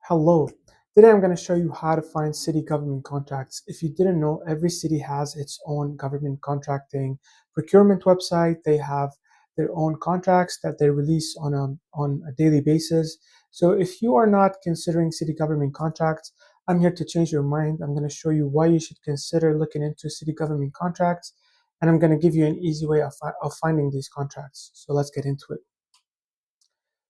Hello. Today I'm going to show you how to find city government contracts. If you didn't know, every city has its own government contracting procurement website. They have their own contracts that they release on a daily basis. So if you are not considering city government contracts, I'm here to change your mind. I'm going to show you why you should consider looking into city government contracts, and I'm going to give you an easy way of finding these contracts. So let's get into it.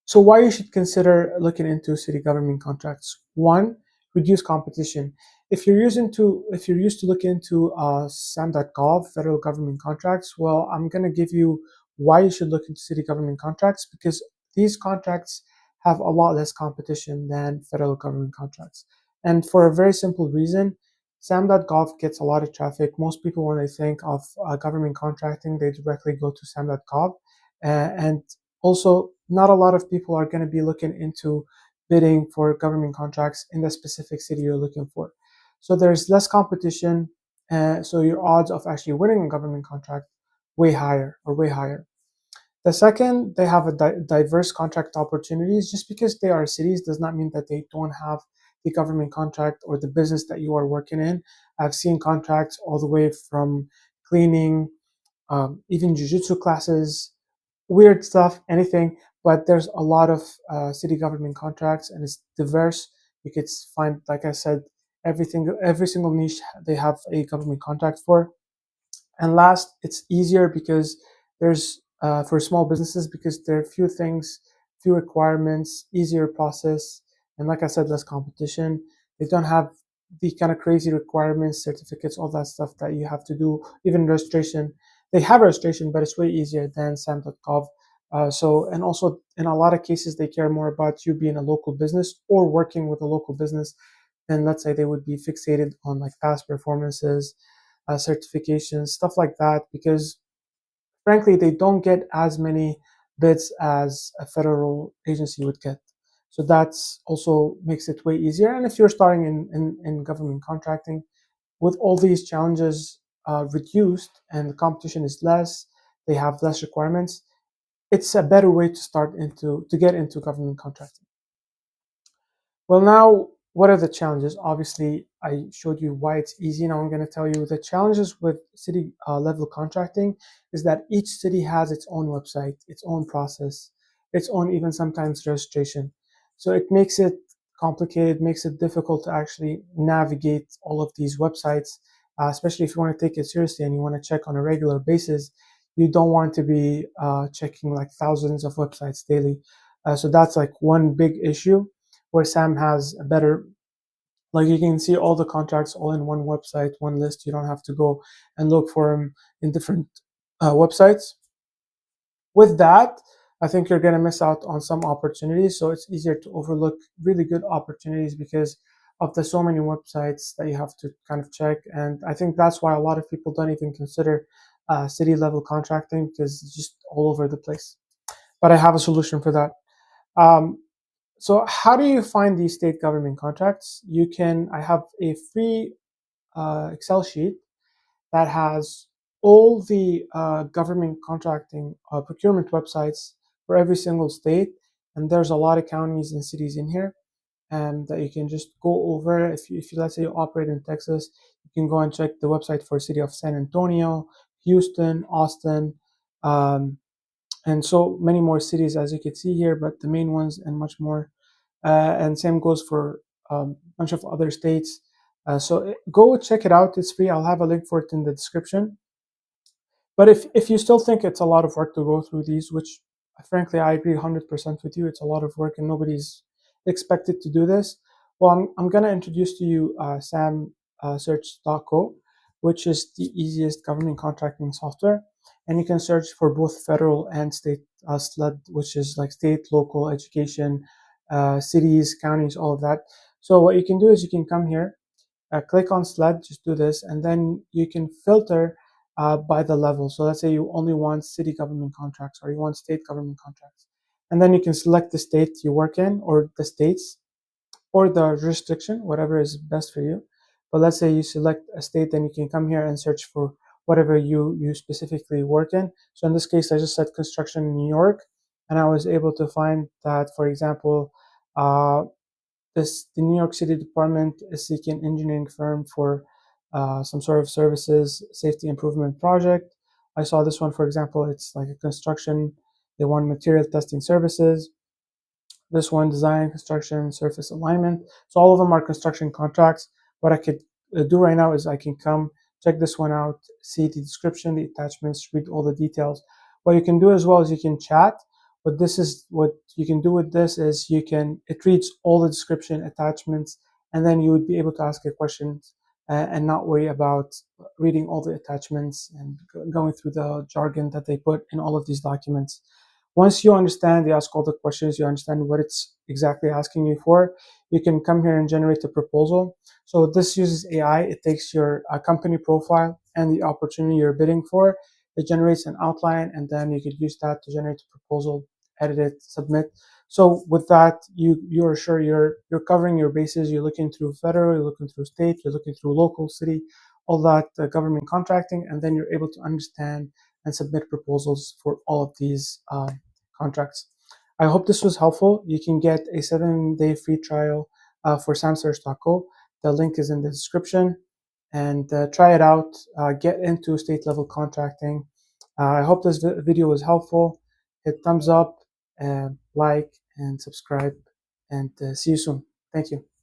So why you should consider looking into city government contracts? One, reduce competition. If you're used to looking into sam.gov, federal government contracts, well, I'm going to give you why you should look into city government contracts, because these contracts have a lot less competition than federal government contracts. And for a very simple reason, sam.gov gets a lot of traffic. Most people, when they think of government contracting, they directly go to sam.gov. And also, not a lot of people are going to be looking into bidding for government contracts in the specific city you're looking for. So there's less competition, so your odds of actually winning a government contract way higher. The second, they have a diverse contract opportunities. Just because they are cities does not mean that they don't have the government contract or the business that you are working in. I've seen contracts all the way from cleaning, even jujitsu classes, weird stuff, anything. But there's a lot of city government contracts, and it's diverse. You could find, like I said, every single niche they have a government contract for. And last, it's easier because there's for small businesses, because there are few things, few requirements, easier process, and like I said, less competition. They don't have the kind of crazy requirements, certificates, all that stuff that you have to do. Even registration, they have registration, but it's way easier than sam.gov. And also in a lot of cases, they care more about you being a local business or working with a local business than, let's say, they would be fixated on like past performances, certifications, stuff like that, because frankly, they don't get as many bids as a federal agency would get. So that's also makes it way easier. And if you're starting in government contracting, with all these challenges reduced and the competition is less, they have less requirements, it's a better way to get into government contracting. Well, now, what are the challenges? Obviously, I showed you why it's easy. Now I'm going to tell you the challenges with city level contracting is that each city has its own website, its own process, its own even sometimes registration. So it makes it complicated, makes it difficult to actually navigate all of these websites, especially if you want to take it seriously and you want to check on a regular basis. You don't want to be checking like thousands of websites daily. So that's like one big issue where Sam has a better, like you can see all the contracts all in one website, one list. You don't have to go and look for them in different websites. With that, I think you're going to miss out on some opportunities. So it's easier to overlook really good opportunities because of the so many websites that you have to kind of check. And I think that's why a lot of people don't even consider city level contracting, because it's just all over the place. But I have a solution for that. Um, so how do you find these state government contracts? I have a free Excel sheet that has all the government contracting procurement websites for every single state. And there's a lot of counties and cities in here, and that you can just go over. If you let's say you operate in Texas, you can go and check the website for city of San Antonio, Houston, Austin, um, and so many more cities as you can see here, but the main ones and much more. And same goes for a bunch of other states. So go check it out. It's free. I'll have a link for it in the description. But if you still think it's a lot of work to go through these, which frankly I agree 100% with you, it's a lot of work and nobody's expected to do this. Well, I'm going to introduce to you Samsearch.co, which is the easiest government contracting software. And you can search for both federal and state SLED, which is like state, local, education, cities, counties, all of that. So what you can do is you can come here, click on SLED, just do this, and then you can filter by the level. So let's say you only want city government contracts or you want state government contracts. And then you can select the state you work in, or the states, or the jurisdiction, whatever is best for you. But let's say you select a state, then you can come here and search for whatever you specifically work in. So in this case, I just said construction in New York, and I was able to find that, for example, uh, the New York City Department is seeking engineering firm for some sort of services safety improvement project. I saw this one, for example, it's like a construction. They want material testing services. This one, design, construction, surface alignment. So all of them are construction contracts. What I could do right now is I can come check this one out, see the description, the attachments, read all the details. What you can do as well is you can chat. But this is what you can do with this is it reads all the description attachments, and then you would be able to ask a question and not worry about reading all the attachments and going through the jargon that they put in all of these documents. Once you understand, you ask all the questions, you understand what it's exactly asking you for, you can come here and generate a proposal. So this uses AI. It takes your company profile and the opportunity you're bidding for. It generates an outline, and then you could use that to generate a proposal, edit it, submit. So with that, you're sure you're covering your bases. You're looking through federal, you're looking through state, you're looking through local, city, all that government contracting, and then you're able to understand and submit proposals for all of these contracts. I hope this was helpful. You can get a 7-day free trial for samsearch.co. The link is in the description, and try it out. Get into state level contracting. I hope this video was helpful. Hit thumbs up, like, and subscribe, and see you soon. Thank you.